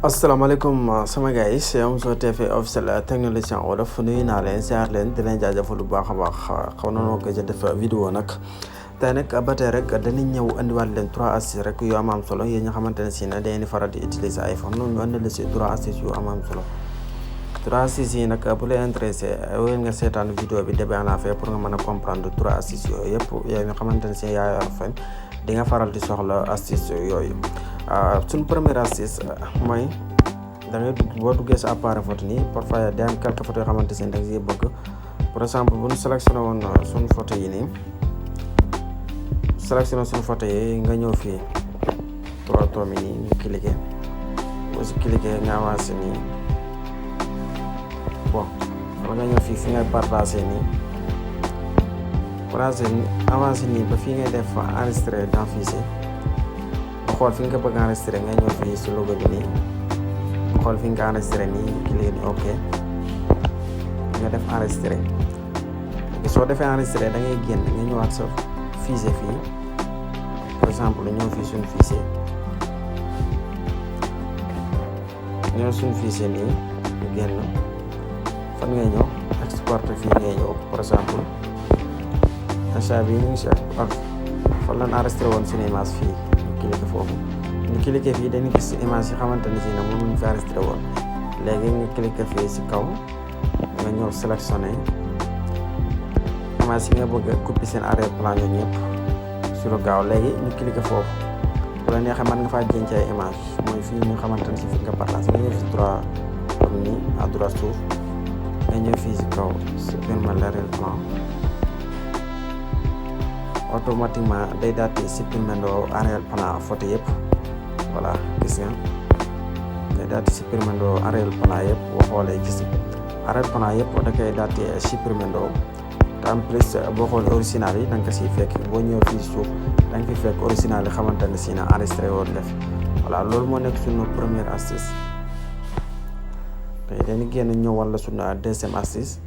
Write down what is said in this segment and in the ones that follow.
asalaamaaleykum sama gars yi c'est Omzo TV officiel technologien wolof nuyu naa leen ziar leen di leen jaajëfal bu baax a baax xaw na noo ko def vidéo nag tey nag ba tey rek dañuy ñëw andiwaat leen 3 astuces rek yu am solo yéen nga xamante ne si ne da ngeen di faral di utiliser iPhone ñu andi la si 3 astuces yu am solo 3 astuces yi nag bu la intéressé wéy nga seetaan vidéo bi début à la fin pour nga mën a comprendre 3 astuces yooyu yëpp yéen nga xamante ne si yaa yor fan di nga faral di soxla astuces yooyu. suñ première astuce mooy da ngay dugg boo duggee sa appareil photo nii parfois day am quelques photos yoo xamante ne da nga bëgg par exemple bu ñu sélectionné woon suñu photo yi nii sélectionné suñu photo yi nga ñëw fii trois tomes yi nii nga cliqué boo si cliqué nga avancé nii bon wala nga ñëw fii fi ngay partagé nii avancé nii ba fii ngay def enregistré dans fichier xool fi nga bëgg enregistré nga ñëw fii si logo bi nii xool fi nga enregistré nii cliquer ni ok nga def enregistré soo defee enregistré da ngay génn nga ñëwaat sa fichier fii par exemple ñëw fii suñu fichier nii ñu génn fan ngay ñëw exporté fii ngay ñëw par exemple achat bi ñu ngi si ak fan lañ enregistré woon suñu image fii cliquer foofu ñu cliquer fii dañuy gis image yi xamante ne si ne moom lañu fi enregistré woon léegi nga cliquer fii si kaw nga ñëw sélectionné image yi nga bëgg a copier seen arrière-plan ñoom ñëpp su lu gaaw léegi ñu cliquer foofu bu la neexee mën nga faa jënd ay image mooy fii ñu xamante ne si fi nga partage nga ñëw si droit comme nii à droite suuf nga ñëw fii si kaw supprimer l'arrière-plan automatiquement day daal di supprimer ndoo arrière-plan photo yëpp voilà gis nga day daal di supprimer ndoo arrière-plan yëpp boo xoolee gis arrière-plan yëpp da koy daal di supprimer ndoo te en plus boo xoolee original yi da nga ko siy fekk boo ñëw fii suuf da nga fi fekk original yi xamante ne si na enregistré woon def voilà loolu moo nekk suñu première astuce tey dañuy génn ñëw wala suñu deuxième astuce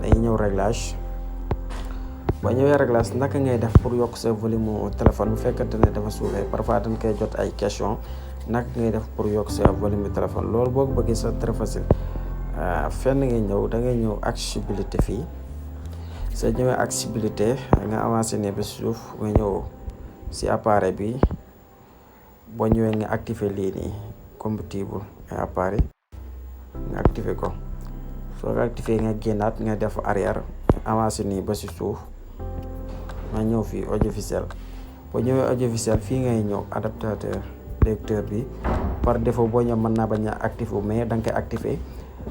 dañuy ñëw réglage. boo ñëwee réglage naka ngay def pour yokk sa volume téléphone bu fekkante ne dafa suufee parfois dañ koy jot ay question naka ngay def pour yokk sa volume téléphone loolu boo ko bëggee c'est très facile fenn ngay ñëw da ngay ñëw accessibilité fii soo ñëwee accessibilité nga avancé ne ba suuf nga ñëw si appareil bi boo ñëwee nga activé lii nii compatible ay appareil nga activé ko soo ko activé nga génnaat nga def arrière avancé nii ba si suuf nga ñëw fii audiovisuel boo ñëwee audiovisuel fii ngay ñëw adaptateur lecteur bi par défaut boo ñëw mën naa bañ a activé mais da nga koy activé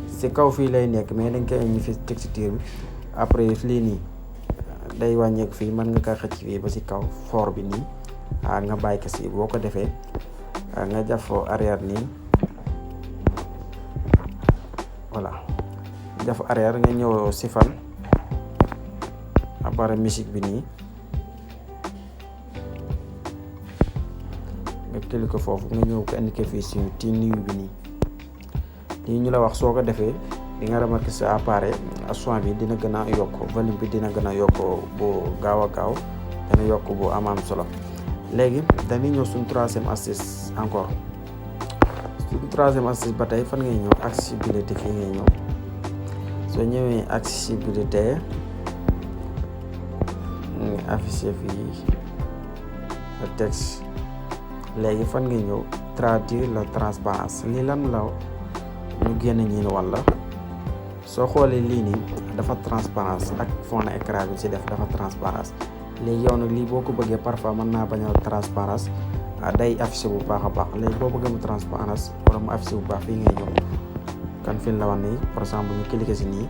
si kaw fii lay nekk mais da nga koy indi fi texture bi après lii nii day wàññeeku fii mën nga ko xëcc fii ba si kaw fort bi nii nga bàyyi ko si boo ko defee nga def arrière nii voilà def arrière nga ñëw si fan appareil musique bi nii nga cliquer ko foofu nga ñëw ko indiqué fii si ti niw bi nii lii ñu la wax soo ko defee di nga remarqué sa appareil son bi dina gën a yokk volume bi dina gën a yokk bu gaaw a gaaw dina yokk bu am solo léegi dañuy ñëw suñ troisième astuce encore suñ troisième astuce ba tey fan ngay ñëw accessibilité fii ngay ñëw soo ñëwee accessibilité affiché fii le texte léegi fan nga ñëw traduire la transparence lii lan la ñu génn ñi walla soo xoolee lii nii dafa transparence ak fond écran bi ci def dafa transparence léegi yow nag lii boo ko bëggee parfois mën naa bañ a transparence day affiché bu baax a baax léegi boo bëggee mu transparence wala mu affiché bu baax fii ngay ñëw kan fi la wax nii par exemple ñu cliquer si nii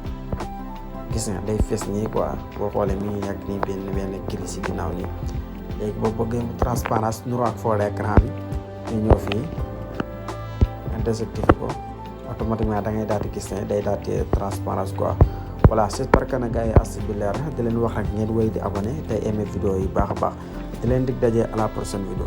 gis nga day fees nii quoi boo xoolee mi ngi nekk nii benn gris si ginnaaw nii léegi boo bëggee mu transparence nuru ak fond écran bi ñu ñëw fii nga désactivé ko automatiquement da ngay daal di gis ne day daal di transparence quoi voilà j'espère que na gars yi astuce bi leer na di leen wax rek ngeen wéy di abonné tey aimé vidéo yi baax a baax di leen dig daje à la prochaine vidéo